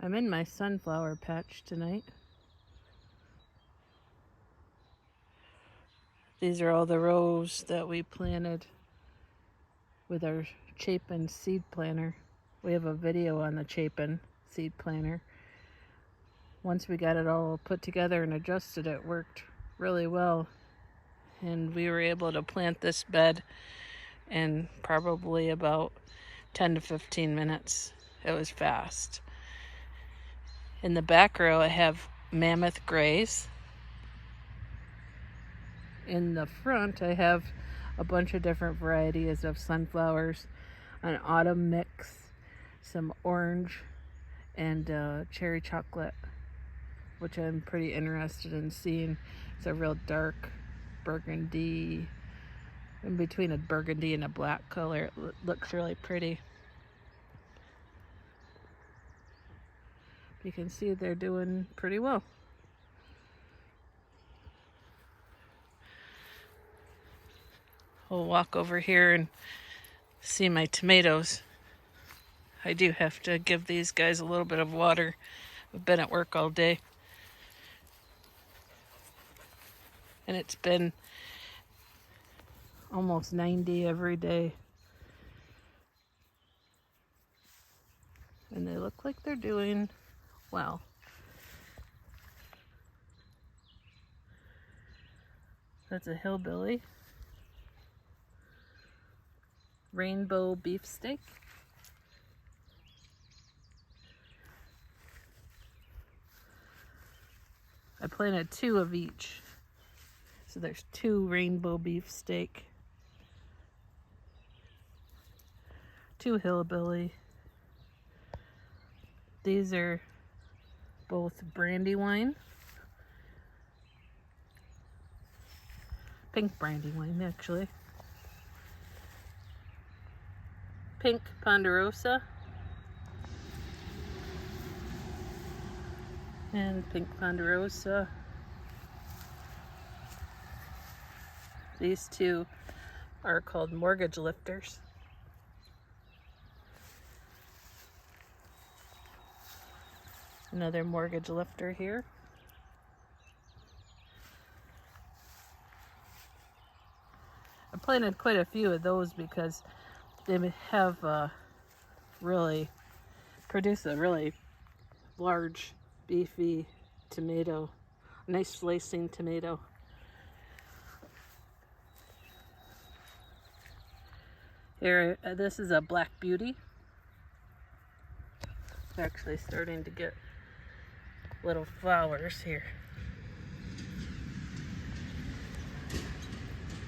I'm in my sunflower patch tonight. These are all the rows that we planted with our Chapin seed planter. We have a video on the Chapin seed planter. Once we got it all put together and adjusted, it worked really well. And we were able to plant this bed in probably about 10 to 15 minutes. It was fast. In the back row, I have mammoth grays. In the front, I have a bunch of different varieties of sunflowers, an autumn mix, some orange, and cherry chocolate, which I'm pretty interested in seeing. It's a real dark burgundy, in between a burgundy and a black color. It looks really pretty. You can see they're doing pretty well. We'll walk over here and see my tomatoes. I do have to give these guys a little bit of water. I've been at work all day. And it's been almost 90 every day. And they look like they're doing well. That's a hillbilly. Rainbow beefsteak. I planted 2 of each. So there's 2 rainbow beefsteak, 2 hillbilly. These are both brandywine. Pink brandywine, actually. Pink ponderosa. And pink ponderosa. These 2 are called mortgage lifters. Another mortgage lifter here. I planted quite a few of those because they have really produced a really large, beefy tomato, nice slicing tomato. Here, this is a black beauty. It's actually starting to get little flowers here.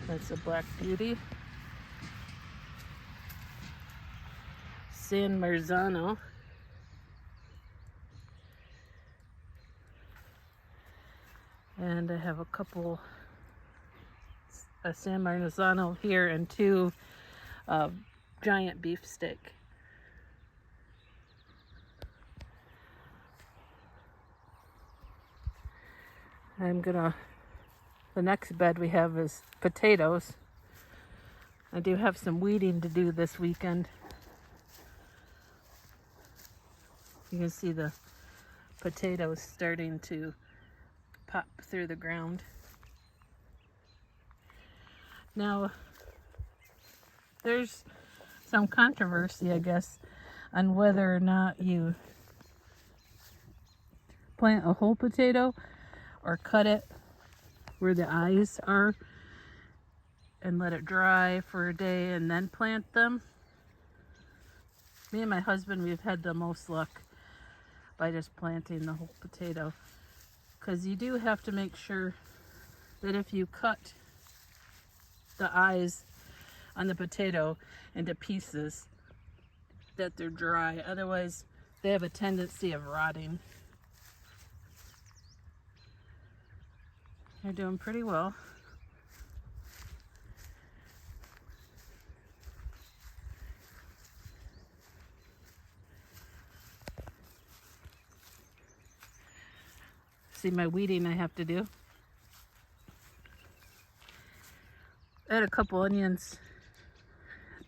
That's a black beauty. San Marzano. And I have a couple, a San Marzano here and 2 giant beefsteak. The next bed we have is potatoes. I do have some weeding to do this weekend. You can see the potatoes starting to pop through the ground. Now, there's some controversy, I guess, on whether or not you plant a whole potato or cut it where the eyes are and let it dry for a day and then plant them. Me and my husband, we've had the most luck by just planting the whole potato, because you do have to make sure that if you cut the eyes on the potato into pieces, that they're dry. Otherwise, they have a tendency of rotting. They're doing pretty well. See my weeding I have to do. I had a couple onions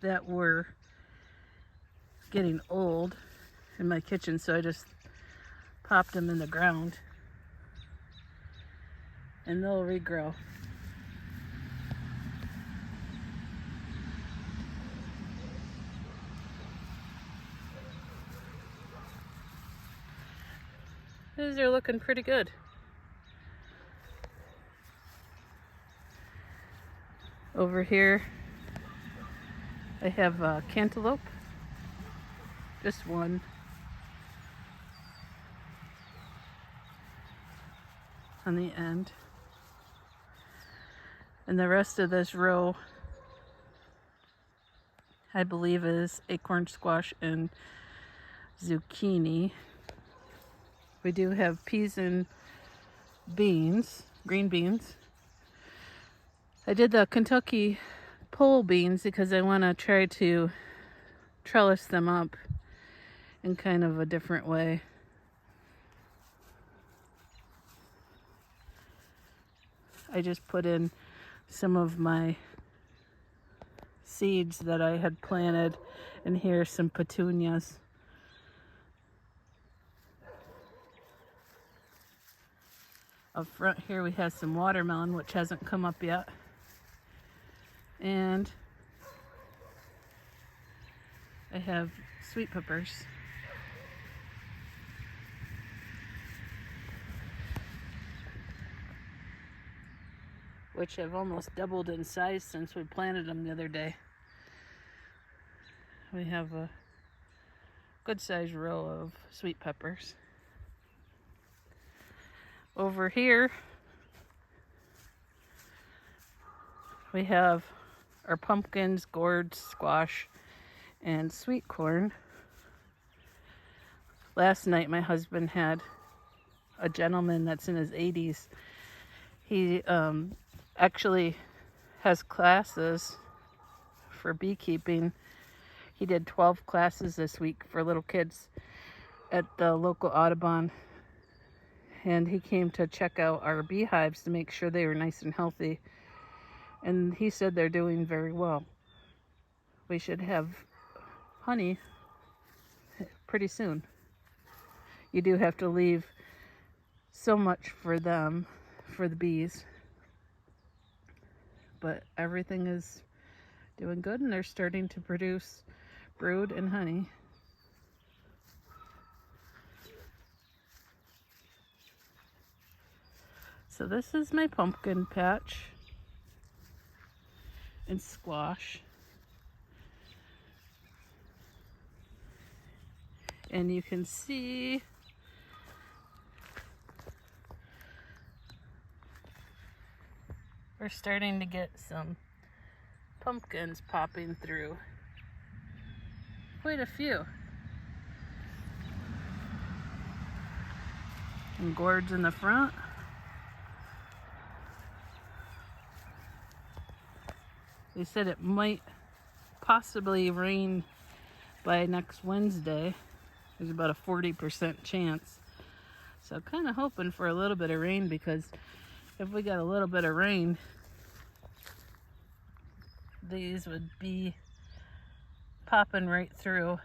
that were getting old in my kitchen, so I just popped them in the ground, and they'll regrow. These are looking pretty good. Over here, I have cantaloupe, just one. On the end. And the rest of this row, I believe, is acorn squash and zucchini. We do have peas and beans, green beans. I did the Kentucky pole beans because I want to try to trellis them up in kind of a different way. I just put in some of my seeds that I had planted, and here's some petunias. Up front here we have some watermelon, which hasn't come up yet. And I have sweet peppers. Which have almost doubled in size since we planted them the other day. We have a good sized row of sweet peppers. Over here, we have our pumpkins, gourds, squash, and sweet corn. Last night, my husband had a gentleman that's in his 80s. He actually has classes for beekeeping. He did 12 classes this week for little kids at the local Audubon. And he came to check out our beehives to make sure they were nice and healthy. And he said they're doing very well. We should have honey pretty soon. You do have to leave so much for them, for the bees. But everything is doing good, and they're starting to produce brood and honey. So this is my pumpkin patch and squash. And you can see we're starting to get some pumpkins popping through. Quite a few. And gourds in the front. They said it might possibly rain by next Wednesday. There's about a 40% chance. So kind of hoping for a little bit of rain, because if we got a little bit of rain, these would be popping right through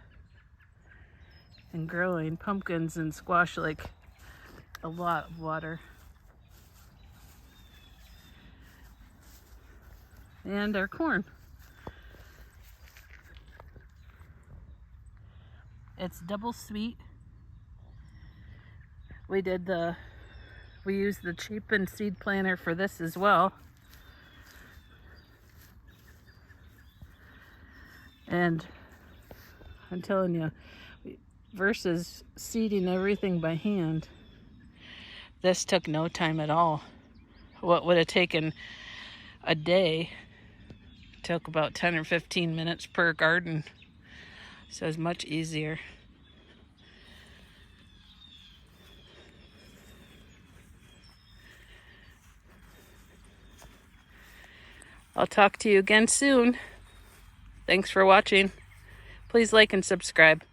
and growing. Pumpkins and squash like a lot of water. And our corn. It's double sweet. We used the cheapened seed planter for this as well. And I'm telling you, versus seeding everything by hand, this took no time at all. What would have taken a day took about 10 or 15 minutes per garden. So it's much easier. I'll talk to you again soon. Thanks for watching. Please like and subscribe.